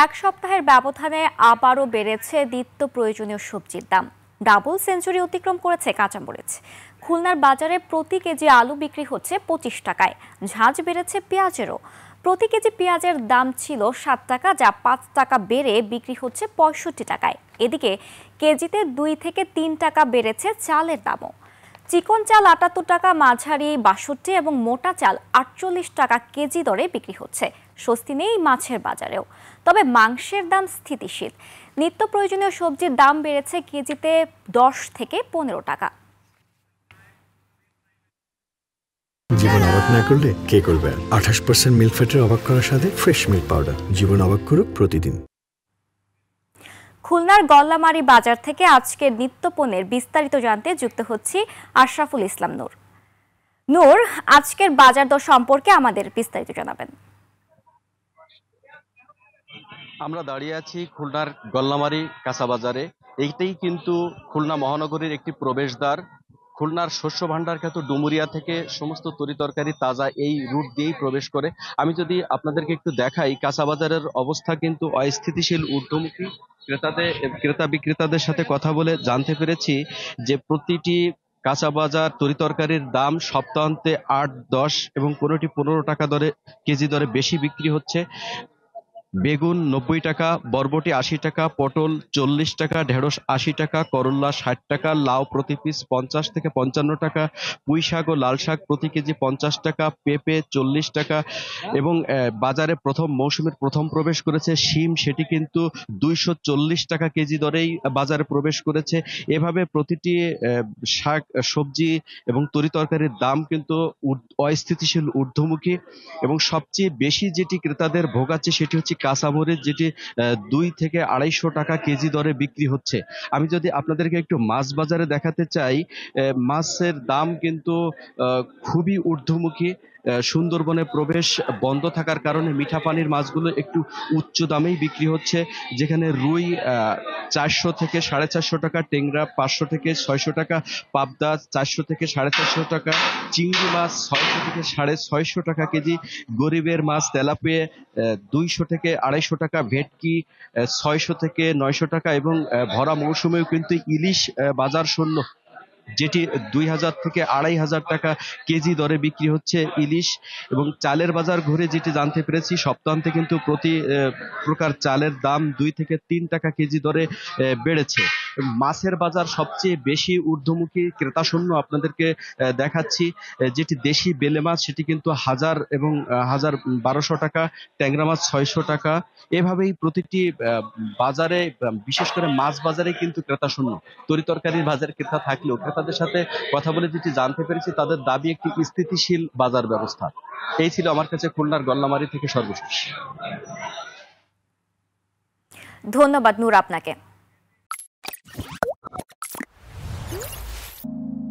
এক সপ্তাহের ব্যবধানে আবারও বেড়েছে নিত্য প্রয়োজনীয় সবজির দাম। ডাবল সেঞ্চুরি অতিক্রম করেছে কাঁচামরিচ। খুলনার বাজারে প্রতি কেজি আলু বিক্রি হচ্ছে 25 টাকায়। ঝাঁঝ বেড়েছে পেঁয়াজেরও। প্রতি কেজি পেঁয়াজের দাম ছিল 7 টাকা, যা 5 টাকা বেড়ে বিক্রি হচ্ছে 65 টাকায়। এদিকে কেজিতে 2 থেকে 3 টাকা বেড়েছে চালের দামও। চিকন চাল 78 টাকা, মাঝারি 62 এবং মোটা চাল 48 টাকা কেজি দরে বিক্রি হচ্ছে। স্বস্তি নেই মাছের বাজারেও, তবে মাংসের দাম স্থিতিশীল। নিত্য প্রয়োজনীয় সবজির দাম বেড়েছে কেজিতে 10 থেকে 15 টাকা। জীবন অবাক না করলে কে করবে? 28% মিল্ক ফ্যাটের অবাক করার সাথে ফ্রেশ মিল্ক পাউডার। জীবন অবাক করুক প্রতিদিন। খুলনার গল্লামারী বাজার থেকে আজকের নিত্যপণ্যের বিস্তারিত জানতে যুক্ত হচ্ছি আশরাফুল ইসলাম নূর। নূর, আজকের বাজার দর সম্পর্কে আমাদের বিস্তারিত জানাবেন। আমরা দাঁড়িয়ে আছি খুলনার গল্লামারী কাঁচা বাজারে। এইটাই কিন্তু খুলনা মহানগরীর একটি প্রবেশদ্বার। খুলনার শস্য ভান্ডার খ্যাত ডুমুরিয়া থেকে সমস্ত তরিতরকারি তাজা এই রুট দিয়েই প্রবেশ করে। আমি যদি আপনাদেরকে একটু দেখাই, কাঁচা বাজারের অবস্থা কিন্তু অস্থিতিশীল, ঊর্ধ্বমুখী। ক্রেতা বিক্রেতাদের সাথে কথা বলে জানতে পেরেছি যে প্রতিটি কাঁচা বাজার তরিতরকারির দাম সপ্তাহান্তে 8, 10 এবং কোনোটি 15 টাকা দরে কেজি দরে বেশি বিক্রি হচ্ছে। বেগুন 90 টাকা, বরবটি 80 টাকা, পটল 40 টাকা, ঢেঁড়স 80 টাকা, করল্লা 60 টাকা, লাউ প্রতি পিস 50 থেকে 55 টাকা, পুঁই শাক ও লাল শাক প্রতি কেজি 50 টাকা, পেঁপে 40 টাকা এবং বাজারে মৌসুমের প্রথম প্রবেশ করেছে শিম, সেটি কিন্তু 240 টাকা কেজি দরেই বাজারে প্রবেশ করেছে। এভাবে প্রতিটি শাক, সবজি এবং তরিতরকারির দাম কিন্তু অস্থিতিশীল, ঊর্ধ্বমুখী। এবং সবচেয়ে বেশি যেটি ক্রেতাদের ভোগাচ্ছে সেটি হচ্ছে কাঁচামরিচ, যেটি 2 থেকে 250 টাকা কেজি দরে বিক্রি হচ্ছে। আমি যদি আপনাদেরকে একটু মাছ বাজারে দেখাতে চাই, মাছের দাম কিন্তু খুবই ঊর্ধ্বমুখী। সুন্দরবনে প্রবেশ বন্ধ থাকার কারণে মিঠা পানির মাছগুলো একটু উচ্চ দামেই বিক্রি হচ্ছে, যেখানে রুই 400 থেকে 450 টাকা, টেংরা 500 থেকে 600 টাকা, পাবদা 400 থেকে 450 টাকা, চিংড়ি মাছ 600 থেকে 650 টাকা কেজি, গরিবের মাছ তেলাপিয়া 200 থেকে 250 টাকা, ভেটকি 600 থেকে 900 টাকা এবং ভরা মৌসুমেও কিন্তু ইলিশ বাজার শূন্য, যেটি 2000 থেকে 2500 টাকা কেজি দরে বিক্রি হচ্ছে ইলিশ। এবং চালের বাজার ঘুরে যেটি জানতে পেরেছি, সপ্তাহান্তে কিন্তু প্রতি প্রকার চালের দাম 2 থেকে 3 টাকা কেজি দরে বেড়েছে। মাছের বাজার সবচেয়ে বেশি ঊর্ধ্বমুখী, ক্রেতা শূন্য। আপনাদেরকে দেখাচ্ছি, যেটি দেশি বেলে মাছ সেটি কিন্তু 1000 এবং 1200 টাকা, ট্যাংরা মাছ 600 টাকা। এভাবেই প্রতিটি বাজারে, বিশেষ করে মাছ বাজারে কিন্তু ক্রেতা শূন্য। তরিতরকারির বাজারে ক্রেতা থাকলেও ক্রেতাদের সাথে কথা বলে যেটি জানতে পেরেছি, তাদের দাবি একটি স্থিতিশীল বাজার ব্যবস্থা। এই ছিল আমার কাছে খুলনার গল্লামারী থেকে সর্বশেষ। ধন্যবাদ নূর আপনাকে।